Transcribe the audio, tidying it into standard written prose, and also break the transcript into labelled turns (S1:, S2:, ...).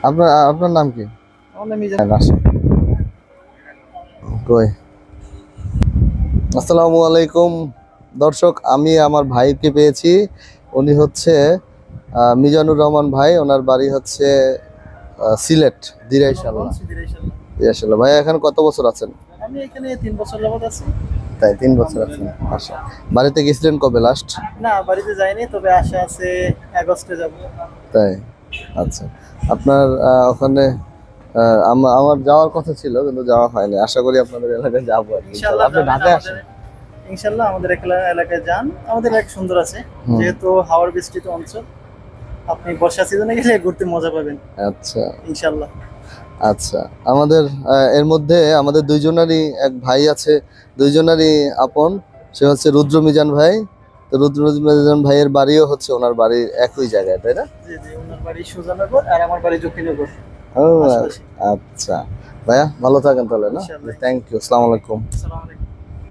S1: আপনার আপনার নাম কি?
S2: আমার নাম মিজান।
S1: কই আসসালামু আলাইকুম দর্শক, আমি আমার ভাইকে পেয়েছি। উনি হচ্ছে মিজানুর রহমান ভাই। ওনার বাড়ি হচ্ছে সিলেট দিরাইশাল্লাহ। দিরাইশাল্লাহ। ভাই এখানে কত বছর আছেন?
S2: আমি এখানে 3 বছর যাবত আছি।
S1: তাই 3 বছর আছেন। আচ্ছা, বাড়িতে গেছিলেন কবে লাস্ট?
S2: না, বাড়িতে যাইনি, তবে আশা আছে আগস্টে যাব।
S1: তাই, আচ্ছা। আপনার ওখানে আমার যাওয়ার কথা ছিল কিন্তু যাওয়া হয়নি। আশা করি আপনাদের এলাকায় যাবো আর কি।
S2: ইনশাআল্লাহ
S1: আপনি ঢাকায় আসেন?
S2: ইনশাআল্লাহ আমাদের এলাকায় যান। আমাদের এলাকা সুন্দর আছে, যেহেতু হাওড় বিস্তৃত অঞ্চল। আপনি বর্ষা সিজনে গেলে ঘুরতে মজা পাবেন।
S1: আচ্ছা
S2: ইনশাআল্লাহ।
S1: আচ্ছা, আমাদের এর মধ্যে আমাদের দুইজনেরই এক ভাই আছে, দুইজনেরই আপন। সে হচ্ছে রুদ্র মিজান ভাই। তো রুদ্র মিজান ভাইয়ের বাড়িও হচ্ছে ওনার বাড়ির একই জায়গায়, তাই না?
S2: জি জি, ওনার বাড়ি সুজানগর আর আমার বাড়ি জকিনগর।
S1: ও আচ্ছা, ভাইয়া ভালো থাকেন তাহলে। না, থ্যাংক ইউ। আসসালামু আলাইকুম।
S2: আসসালামু আলাইকুম।